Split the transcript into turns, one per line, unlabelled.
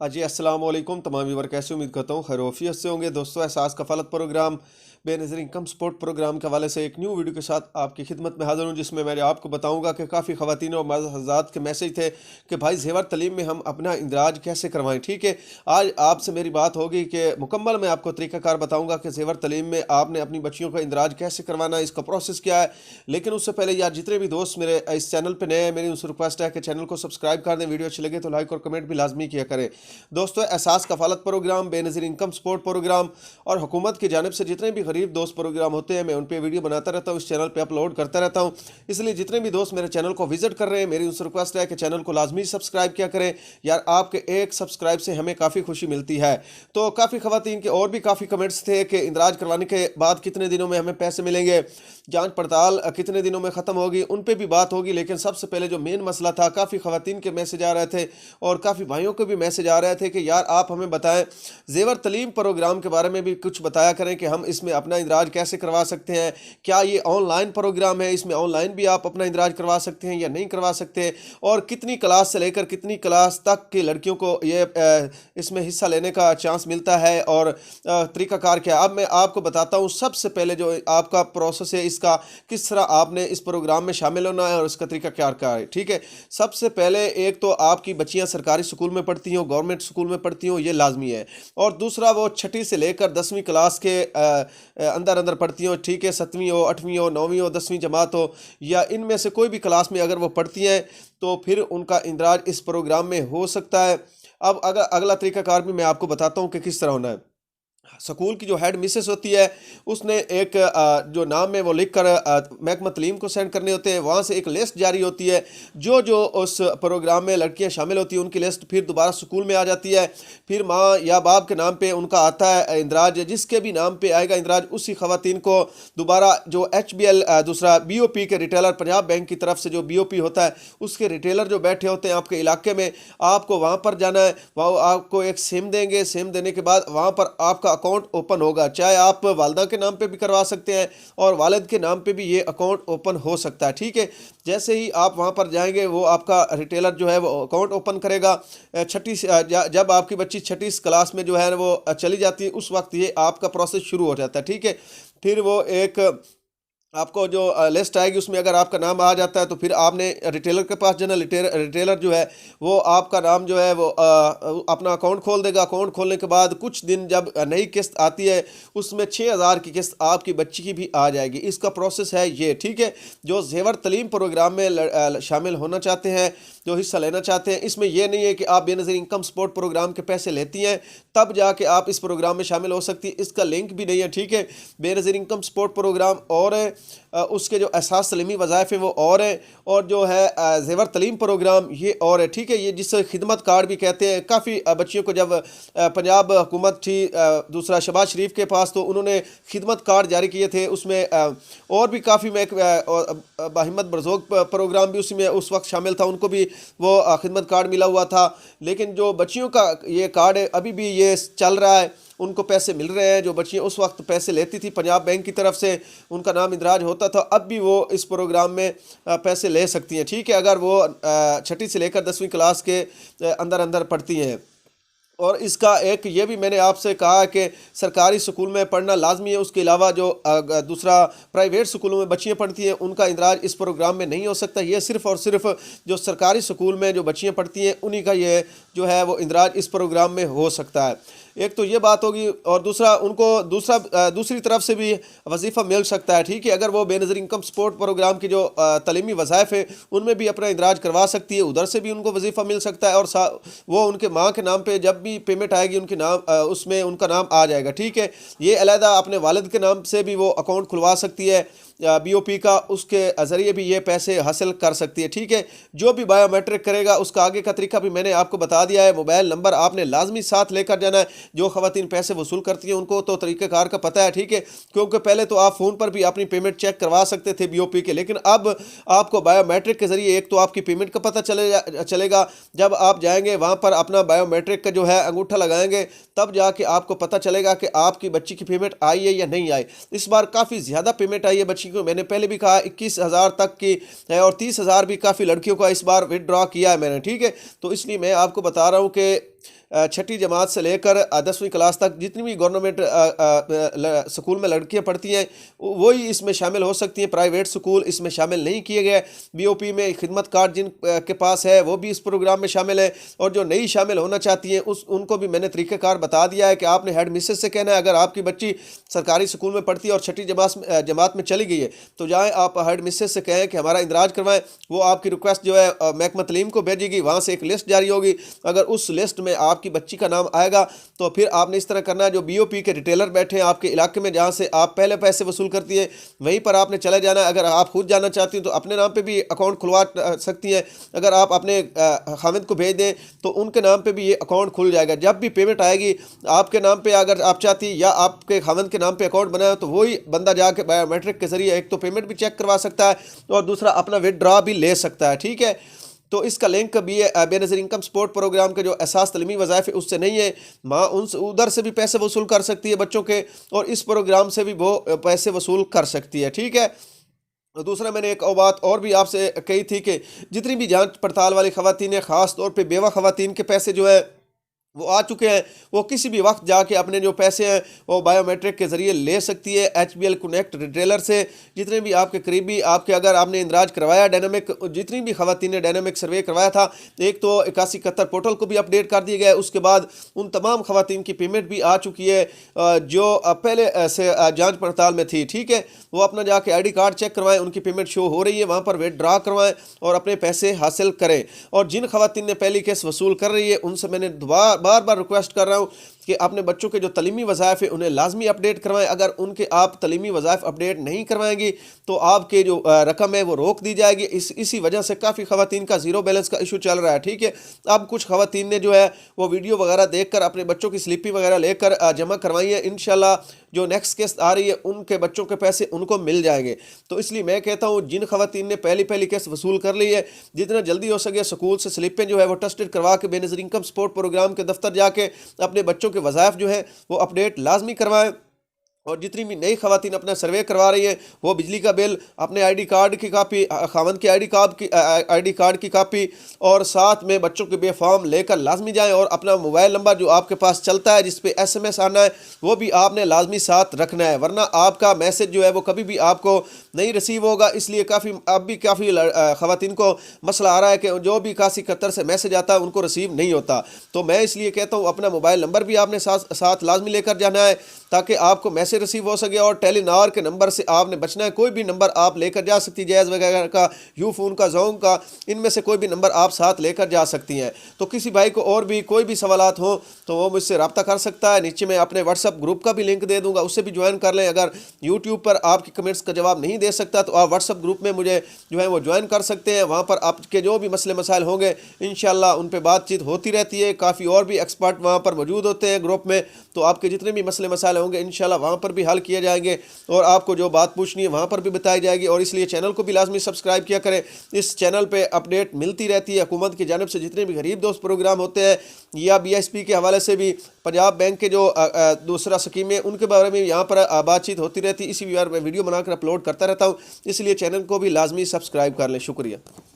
जी अस्सलाम वालेकुम तमाम व्यूवर, कैसे उम्मीद करता हूँ खैरोफियत से होंगे। दोस्तों, Ehsaas Kafalat program Benazir income support program के हवाले से एक न्यू वीडियो के साथ आपकी खिदमत में हाज़िर हूँ, जिसमें मैं आपको बताऊंगा कि काफ़ी ख़वातीन और मर्द हज़रात के मैसेज थे कि भाई ज़ेवर तलीम में हम अपना इंदराज कैसे करवाएं। ठीक है, आज आपसे मेरी बात होगी कि मुकम्मल मैं आपको तरीक़ाकार बताऊँगा कि ज़ेवर तलीम में आपने अपनी बच्चियों का इंदराज कैसे करवाना है, इसका प्रोसेस क्या है। लेकिन उससे पहले यार, जितने भी दोस्त मेरे इस चैनल पर नए हैं, मेरी उनसे रिक्वेस्ट है कि चैनल को सब्सक्राइब कर दें, वीडियो अच्छी लगे तो लाइक और कमेंट भी लाजमी किया करें। दोस्तों, Ehsaas Kafalat program, Benazir income support program और हुकूमत की जानिब से जितने भी गरीब दोस्त प्रोग्राम होते हैं, मैं उन पर वीडियो बनाता रहता हूँ, इस चैनल पे अपलोड करता रहता हूँ। इसलिए जितने भी दोस्त मेरे चैनल को विजिट कर रहे हैं, मेरी उनसे रिक्वेस्ट है कि चैनल को लाजमी सब्सक्राइब किया करें। यार, आपके एक सब्सक्राइब से हमें काफ़ी खुशी मिलती है। तो काफ़ी ख़वातीन के और भी काफ़ी कमेंट्स थे कि इंदराज करवाने के बाद कितने दिनों में हमें पैसे मिलेंगे, जाँच पड़ताल कितने दिनों में ख़त्म होगी, उन पर भी बात होगी। लेकिन सबसे पहले जो मेन मसला था, काफ़ी ख़वातीन के मैसेज आ रहे थे और काफ़ी भाइयों के भी मैसेज आ रहे थे कि यार आप हमें बताएं, ज़ेवर तलीम प्रोग्राम के बारे में भी कुछ बताया करें कि हम इसमें अपना इंदराज कैसे करवा सकते हैं। क्या ये ऑनलाइन प्रोग्राम है, इसमें ऑनलाइन भी आप अपना इंदराज करवा सकते हैं या नहीं करवा सकते, और कितनी क्लास से लेकर कितनी क्लास तक की लड़कियों को ये इसमें हिस्सा लेने का चांस मिलता है और तरीक़ाकार क्या है। अब मैं आपको बताता हूँ सबसे पहले जो आपका प्रोसेस है, इसका किस तरह आपने इस प्रोग्राम में शामिल होना है और इसका तरीका क्या है। ठीक है, सबसे पहले एक तो आपकी बच्चियां सरकारी स्कूल में पढ़ती हों, गवर्नमेंट स्कूल में पढ़ती हों, ये लाजमी है। और दूसरा, वो छठी से लेकर 10वीं क्लास के अंदर अंदर पढ़ती हों। ठीक है, 7वीं हो, 8वीं हो, 9वीं हो, 10वीं जमात हो, या इनमें से कोई भी क्लास में अगर वो पढ़ती हैं तो फिर उनका इंदराज इस प्रोग्राम में हो सकता है। अब अगर अगला तरीकाकार भी मैं आपको बताता हूँ कि किस तरह होना है। स्कूल की जो हेड मिसेस होती है, उसने एक जो नाम है वो लिख कर महकमा तलीम को सेंड करने होते हैं। वहाँ से एक लिस्ट जारी होती है, जो जो उस प्रोग्राम में लड़कियां शामिल होती हैं उनकी लिस्ट फिर दोबारा स्कूल में आ जाती है। फिर माँ या बाप के नाम पे उनका आता है इंदराज, जिसके भी नाम पे आएगा इंदराज, उसी खवातीन को दोबारा जो HBL दूसरा BOP के रिटेलर, पंजाब बैंक की तरफ से जो BOP होता है, उसके रिटेलर जो बैठे होते हैं आपके इलाके में, आपको वहाँ पर जाना है। वहाँ आपको एक सिम देंगे, सिम देने के बाद वहाँ पर आपका अकाउंट ओपन होगा। चाहे आप वालदा के नाम पे भी करवा सकते हैं और वालिद के नाम पे भी ये अकाउंट ओपन हो सकता है। ठीक है, जैसे ही आप वहाँ पर जाएंगे, वो आपका रिटेलर जो है वो अकाउंट ओपन करेगा। जब आपकी बच्ची छठी क्लास में जो है वो चली जाती है, उस वक्त ये आपका प्रोसेस शुरू हो जाता है। ठीक है, फिर वो एक आपको जो लिस्ट आएगी, उसमें अगर आपका नाम आ जाता है तो फिर आपने रिटेलर के पास जाना। रिटेलर जो है वो आपका नाम जो है वो अपना अकाउंट खोल देगा। अकाउंट खोलने के बाद कुछ दिन जब नई किस्त आती है, उसमें 6,000 की किस्त आपकी बच्ची की भी आ जाएगी। इसका प्रोसेस है ये। ठीक है, जो ज़ेवर तलीम प्रोग्राम में शामिल होना चाहते हैं, जो हिस्सा लेना चाहते हैं, इसमें यह नहीं है कि आप बेनज़ीर इनकम सपोर्ट प्रोग्राम के पैसे लेती हैं तब जाके आप इस प्रोग्राम में शामिल हो सकती है। इसका लिंक भी नहीं है। ठीक है, बेनज़ीर इनकम सपोर्ट प्रोग्राम और उसके जो एहसास तलीमी वज़ाइफ हैं वो और हैं, और जो है ज़ेवर तलीम प्रोग्राम ये और है। ठीक है, ये जिससे खिदमत कार्ड भी कहते हैं। काफ़ी बच्चियों को जब पंजाब हुकूमत थी दूसरा शहबाज शरीफ के पास, तो उन्होंने खिदमत कार्ड जारी किए थे। उसमें और भी काफ़ी बाहिम्मत बरज़ोक प्रोग्राम भी उसमें उस वक्त शामिल था, उनको भी वो खिदमत कार्ड मिला हुआ था। लेकिन जो बच्चियों का ये कार्ड है, अभी भी ये चल रहा है, उनको पैसे मिल रहे हैं। जो बच्चियाँ उस वक्त पैसे लेती थी पंजाब बैंक की तरफ से, उनका नाम इंदराज होता था, अब भी वो इस प्रोग्राम में पैसे ले सकती हैं। ठीक है, अगर वो छठी से लेकर 10वीं क्लास के अंदर अंदर पढ़ती हैं। और इसका एक ये भी मैंने आपसे कहा कि सरकारी स्कूल में पढ़ना लाजमी है। उसके अलावा जो दूसरा प्राइवेट स्कूलों में बच्चियां पढ़ती हैं, उनका इंदराज इस प्रोग्राम में नहीं हो सकता। ये सिर्फ़ और सिर्फ जो सरकारी स्कूल में जो बच्चियां पढ़ती हैं, उन्हीं का ये जो है वो इंदराज इस प्रोग्राम में हो सकता है। एक तो ये बात होगी, और दूसरा, उनको दूसरी तरफ से भी वजीफ़ा मिल सकता है। ठीक है, अगर वो बेनज़ीर इनकम सपोर्ट प्रोग्राम की जो तलीमी वज़ाइफ है उनमें भी अपना इंदराज करवा सकती है, उधर से भी उनको वजीफ़ा मिल सकता है। और वो उनके माँ के नाम पे जब भी पेमेंट आएगी, उनके नाम उसमें उनका नाम आ जाएगा। ठीक है, ये अलहदा अपने वालिद के नाम से भी वो अकाउंट खुलवा सकती है BOP का, उसके ज़रिए भी ये पैसे हासिल कर सकती है। ठीक है, जो भी बायोमेट्रिक करेगा उसका आगे का तरीका भी मैंने आपको बता दिया है। मोबाइल नंबर आपने लाजमी साथ लेकर जाना है। जो ख़वातीन पैसे वसूल करती हैं उनको तो तरीक़ेकार का पता है। ठीक है, क्योंकि पहले तो आप फ़ोन पर भी अपनी पेमेंट चेक करवा सकते थे BOP के, लेकिन अब आपको बायोमेट्रिक के ज़रिए एक तो आपकी पेमेंट का पता चलेगा। जब आप जाएंगे वहाँ पर अपना बायोमेट्रिक का जो है अंगूठा लगाएंगे, तब जाके आपको पता चलेगा कि आपकी बच्ची की पेमेंट आई है या नहीं आई। इस बार काफ़ी ज़्यादा पेमेंट आई है बच्ची को। मैंने पहले भी कहा 21,000 तक की है, और 30,000 भी काफ़ी लड़कियों का इस बार विदड्रॉ किया है मैंने। ठीक है, तो इसलिए मैं आपको बता रहा हूँ कि छठी जमात से लेकर 10वीं क्लास तक जितनी भी गवर्नमेंट स्कूल में लड़कियां पढ़ती हैं वही इसमें शामिल हो सकती हैं। प्राइवेट स्कूल इसमें शामिल नहीं किए गए। बीओपी में खिदमत कार्ड जिन के पास है वो भी इस प्रोग्राम में शामिल है, और जो नई शामिल होना चाहती हैं उनको भी मैंने तरीक़ेकार बता दिया है कि आपने हेड मिसेस से कहना है, अगर आपकी बच्ची सरकारी स्कूल में पढ़ती है और छठी जमात में चली गई है तो जाएँ आप हेड मिसेस से कहें कि हमारा इंदराज करवाएं। वो आपकी रिक्वेस्ट जो है महकमा तालीम को भेजेगी, वहाँ से एक लिस्ट जारी होगी। अगर उस लिस्ट में आपकी बच्ची का नाम आएगा तो फिर आपने इस तरह करना है, जो बीओपी के रिटेलर बैठे हैं आपके इलाके में जहाँ से आप पहले पैसे वसूल करती है वहीं पर आपने चले जाना है। अगर आप खुद जाना चाहती हैं तो अपने नाम पे भी अकाउंट खुलवा सकती हैं। अगर आप अपने खाविंद को भेज दें तो उनके नाम पे भी ये अकाउंट खुल जाएगा। जब भी पेमेंट आएगी आपके नाम पे, अगर आप चाहती हैं या आपके खाविंद के नाम पे अकाउंट बनाए तो वही बंदा जाके बायोमेट्रिक के जरिए एक तो पेमेंट भी चेक करवा सकता है और दूसरा अपना विथड्रॉ भी ले सकता है। ठीक है, तो इसका लिंक भी है बेनज़ीर इनकम सपोर्ट प्रोग्राम के जो एहसास तलीमी वज़ाइफ है उससे नहीं है। माँ उधर से भी पैसे वसूल कर सकती है बच्चों के, और इस प्रोग्राम से भी वो पैसे वसूल कर सकती है। ठीक है, दूसरा मैंने एक और बात और भी आपसे कही थी कि जितनी भी जांच पड़ताल वाली ख़वातीन है, ख़ास तौर पे बेवा ख़वातीन के पैसे जो है वो आ चुके हैं, वो किसी भी वक्त जाके अपने जो पैसे हैं वो बायोमेट्रिक के ज़रिए ले सकती है HBL कनेक्ट रिटेलर से। जितने भी आपके करीबी आपके, अगर आपने इंदराज करवाया डायनामिक, जितनी भी ख़वातीन ने डायनामिक सर्वे करवाया था, एक तो 8171 पोर्टल को भी अपडेट कर दिया गया है। उसके बाद उन तमाम ख़वातीन की पेमेंट भी आ चुकी है जो पहले से जाँच पड़ताल में थी। ठीक है, वो अपना जाके ID कार्ड चेक करवाएं, उनकी पेमेंट शो हो रही है, वहाँ पर विथड्रॉ करवाएं और अपने पैसे हासिल करें। और जिन ख़वातीन ने पहली केस वसूल कर रही है उनसे मैंने बार बार रिक्वेस्ट कर रहा हूँ कि अपने बच्चों के जो तलीमी वज़ाइफ है उन्हें लाजमी अपडेट करवाएं। अगर उनके आप तलीमी वज़ाइफ अपडेट नहीं करवाएंगी तो आपके जो रकम है वो रोक दी जाएगी। इसी वजह से काफ़ी ख़वातीन का ज़ीरो बैलेंस का इशू चल रहा है। ठीक है, अब कुछ ख़वातीन ने जो है वो वीडियो वगैरह देखकर अपने बच्चों की स्लिपी वगैरह लेकर जमा करवाई है। इंशाल्लाह जो नेक्स्ट केस आ रही है उनके बच्चों के पैसे उनको मिल जाएंगे। तो इसलिए मैं कहता हूँ जिन ख़वातीन ने पहली केस वसूल कर ली है, जितना जल्दी हो सके स्कूल से स्लिपें जो है वो टेस्टेड करवा के बेनज़ीर इनकम सपोर्ट प्रोग्राम के दफ्तर जाके अपने बच्चों के वज़ाइफ जो है वो अपडेट लाजमी करवाएं। और जितनी भी नई ख़वातीन अपना सर्वे करवा रही है वो बिजली का बिल, अपने ID कार्ड की कापी, खावंद के ID कार्ड की कापी और साथ में बच्चों के फॉर्म लेकर लाजमी जाएं। और अपना मोबाइल नंबर जो आपके पास चलता है जिस पे SMS आना है वो भी आपने लाजमी साथ रखना है, वरना आपका मैसेज जो है वो कभी भी आपको नहीं रिसीव होगा। इसलिए अब भी काफ़ी ख़वातीन को मसला आ रहा है कि जो भी 8171 से मैसेज आता है उनको रिसीव नहीं होता। तो मैं इसलिए कहता हूँ अपना मोबाइल नंबर भी आपने साथ लाजमी लेकर जाना है ताकि आपको मैसेज रिसीव हो सके। और टेलीनॉर के नंबर से आपने बचना है, कोई भी नंबर आप लेकर जा सकती है, जैज़ वगैरह का, यूफोन का, जोंग का, इनमें से कोई भी नंबर आप साथ लेकर जा सकती हैं। तो किसी भाई को और भी कोई भी सवालात हो तो वो मुझसे रब्ता कर सकता है। नीचे मैं अपने व्हाट्सअप ग्रुप का भी लिंक दे दूंगा, उससे भी ज्वाइन कर लें। अगर यूट्यूब पर आपकी कमेंट्स का जवाब नहीं दे सकता तो आप व्हाट्सअप ग्रुप में मुझे जो है वो ज्वाइन कर सकते हैं। वहाँ पर आपके जो भी मसले मसाइल होंगे इंशाल्लाह उन पर बातचीत होती रहती है। काफ़ी और भी एक्सपर्ट वहाँ पर मौजूद होते हैं ग्रुप में, तो आपके जितने भी मसले मसाइल होंगे इंशाल्लाह वहाँ पर भी हल किए जाएंगे और आपको जो बात पूछनी है वहाँ पर भी बताई जाएगी। और इसलिए चैनल को भी लाजमी सब्सक्राइब किया करें। इस चैनल पे अपडेट मिलती रहती है हुकूमत की जानिब से, जितने भी गरीब दोस्त प्रोग्राम होते हैं या BSP के हवाले से भी, पंजाब बैंक के जो दूसरा स्कीम है उनके बारे में यहाँ पर बातचीत होती रहती है। इसी बार मैं वीडियो बनाकर अपलोड करता रहता हूँ, इसलिए चैनल को भी लाजमी सब्सक्राइब कर लें। शुक्रिया।